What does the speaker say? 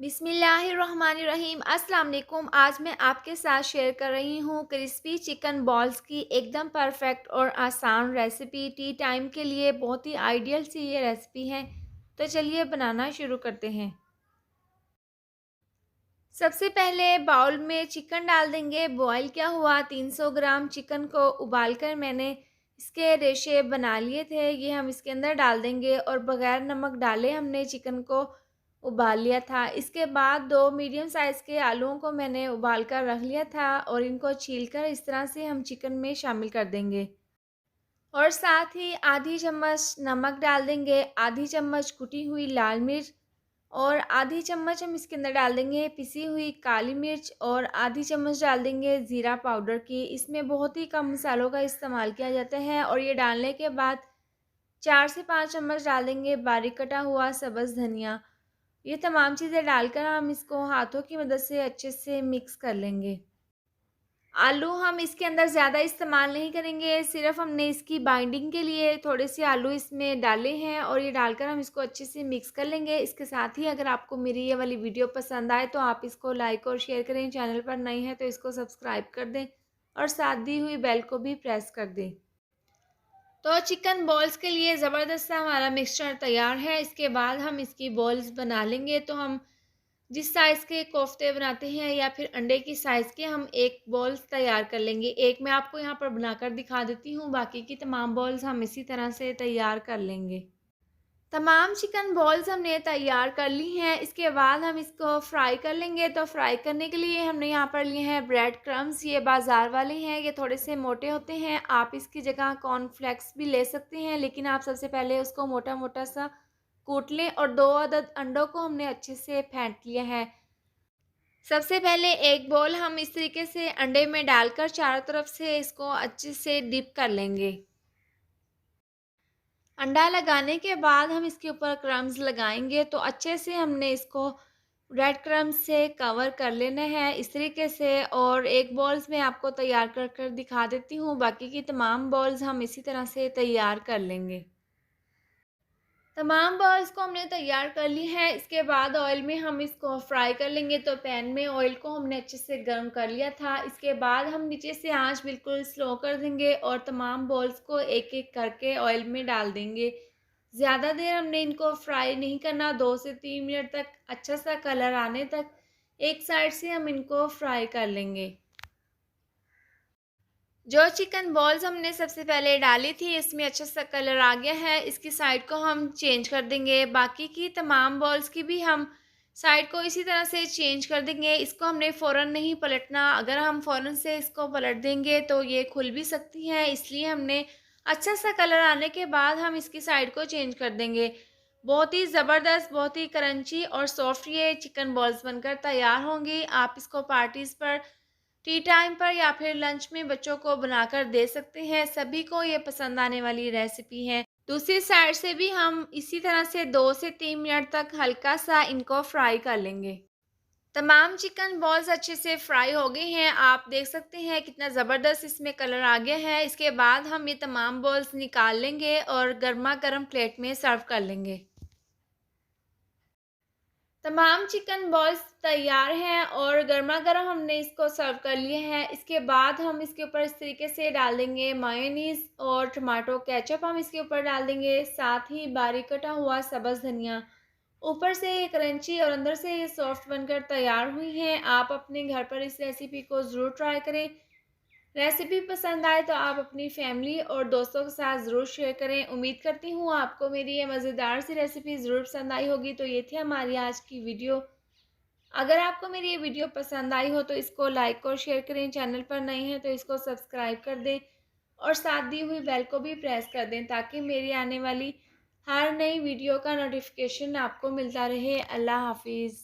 बिस्मिल्लाहिर्रहमानिर्रहीम। अस्सलाम वालेकुम। आज मैं आपके साथ शेयर कर रही हूँ क्रिस्पी चिकन बॉल्स की एकदम परफेक्ट और आसान रेसिपी। टी टाइम के लिए बहुत ही आइडियल सी ये रेसिपी है। तो चलिए बनाना शुरू करते हैं। सबसे पहले बाउल में चिकन डाल देंगे। बॉईल किया हुआ 300 ग्राम चिकन को उबालकर मैंने इसके रेशे बना लिए थे, ये हम इसके अंदर डाल देंगे और बग़ैर नमक डाले हमने चिकन को उबाल लिया था। इसके बाद 2 मीडियम साइज़ के आलूओं को मैंने उबाल कर रख लिया था और इनको छीलकर इस तरह से हम चिकन में शामिल कर देंगे। और साथ ही आधी चम्मच नमक डाल देंगे, आधी चम्मच कुटी हुई लाल मिर्च और आधी चम्मच हम इसके अंदर डाल देंगे पिसी हुई काली मिर्च और आधी चम्मच डाल देंगे ज़ीरा पाउडर की। इसमें बहुत ही कम मसालों का इस्तेमाल किया जाता है और ये डालने के बाद 4 से 5 चम्मच डाल देंगे बारीक कटा हुआ सब्ज़ धनिया। ये तमाम चीज़ें डालकर हम इसको हाथों की मदद से अच्छे से मिक्स कर लेंगे। आलू हम इसके अंदर ज़्यादा इस्तेमाल नहीं करेंगे, सिर्फ़ हमने इसकी बाइंडिंग के लिए थोड़े से आलू इसमें डाले हैं और ये डालकर हम इसको अच्छे से मिक्स कर लेंगे। इसके साथ ही अगर आपको मेरी ये वाली वीडियो पसंद आए तो आप इसको लाइक और शेयर करें, चैनल पर नए हैं तो इसको सब्सक्राइब कर दें और साथ दी हुई बेल को भी प्रेस कर दें। तो चिकन बॉल्स के लिए ज़बरदस्त सा हमारा मिक्सचर तैयार है। इसके बाद हम इसकी बॉल्स बना लेंगे। तो हम जिस साइज़ के कोफ्ते बनाते हैं या फिर अंडे की साइज़ के हम एक बॉल्स तैयार कर लेंगे। एक मैं आपको यहाँ पर बनाकर दिखा देती हूँ, बाकी की तमाम बॉल्स हम इसी तरह से तैयार कर लेंगे। तमाम चिकन बॉल्स हमने तैयार कर ली हैं। इसके बाद हम इसको फ्राई कर लेंगे। तो फ्राई करने के लिए हमने यहाँ पर लिए हैं ब्रेड क्रम्स, ये बाज़ार वाले हैं, ये थोड़े से मोटे होते हैं। आप इसकी जगह कॉर्नफ्लेक्स भी ले सकते हैं, लेकिन आप सबसे पहले उसको मोटा-मोटा सा कूट लें और 2 अदद अंडों को हमने अच्छे से फेंट लिया है। सबसे पहले एक बॉल हम इस तरीके से अंडे में डालकर चारों तरफ से इसको अच्छे से डिप कर लेंगे। अंडा लगाने के बाद हम इसके ऊपर क्रम्स लगाएंगे। तो अच्छे से हमने इसको ब्रेड क्रम्स से कवर कर लेना है इस तरीके से। और एक बॉल्स मैं आपको तैयार कर कर दिखा देती हूँ, बाकी की तमाम बॉल्स हम इसी तरह से तैयार कर लेंगे। तमाम बॉल्स को हमने तैयार कर ली है। इसके बाद ऑयल में हम इसको फ्राई कर लेंगे। तो पैन में ऑयल को हमने अच्छे से गर्म कर लिया था। इसके बाद हम नीचे से आंच बिल्कुल स्लो कर देंगे और तमाम बॉल्स को एक-एक करके ऑयल में डाल देंगे। ज़्यादा देर हमने इनको फ्राई नहीं करना, 2 से 3 मिनट तक अच्छा सा कलर आने तक एक साइड से हम इनको फ्राई कर लेंगे। जो चिकन बॉल्स हमने सबसे पहले डाली थी, इसमें अच्छा सा कलर आ गया है। इसकी साइड को हम चेंज कर देंगे। बाकी की तमाम बॉल्स की भी हम साइड को इसी तरह से चेंज कर देंगे। इसको हमने फ़ौरन नहीं पलटना, अगर हम फ़ौरन से इसको पलट देंगे तो ये खुल भी सकती हैं, इसलिए हमने अच्छा सा कलर आने के बाद हम इसकी साइड को चेंज कर देंगे। बहुत ही ज़बरदस्त, बहुत ही क्रंची और सॉफ्ट ये चिकन बॉल्स बनकर तैयार होंगी। आप इसको पार्टीज़ पर, टी टाइम पर या फिर लंच में बच्चों को बनाकर दे सकते हैं। सभी को ये पसंद आने वाली रेसिपी है। दूसरी साइड से भी हम इसी तरह से 2 से 3 मिनट तक हल्का सा इनको फ्राई कर लेंगे। तमाम चिकन बॉल्स अच्छे से फ्राई हो गए हैं। आप देख सकते हैं कितना ज़बरदस्त इसमें कलर आ गया है। इसके बाद हम ये तमाम बॉल्स निकाल लेंगे और गर्मा-गर्म प्लेट में सर्व कर लेंगे। तमाम चिकन बॉल्स तैयार हैं और गरमा-गरम हमने इसको सर्व कर लिए हैं। इसके बाद हम इसके ऊपर इस तरीके से डाल देंगे मेयोनीज़ और टमाटो केचप हम इसके ऊपर डाल देंगे, साथ ही बारीक कटा हुआ सब्ज़ धनिया। ऊपर से ये क्रंची और अंदर से ये सॉफ्ट बनकर तैयार हुई हैं। आप अपने घर पर इस रेसिपी को ज़रूर ट्राई करें। रेसिपी पसंद आए तो आप अपनी फैमिली और दोस्तों के साथ ज़रूर शेयर करें। उम्मीद करती हूँ आपको मेरी ये मज़ेदार सी रेसिपी ज़रूर पसंद आई होगी। तो ये थी हमारी आज की वीडियो। अगर आपको मेरी ये वीडियो पसंद आई हो तो इसको लाइक और शेयर करें, चैनल पर नए हैं तो इसको सब्सक्राइब कर दें और साथ दी हुई बेल को भी प्रेस कर दें ताकि मेरी आने वाली हर नई वीडियो का नोटिफिकेशन आपको मिलता रहे। अल्लाह हाफ़िज़।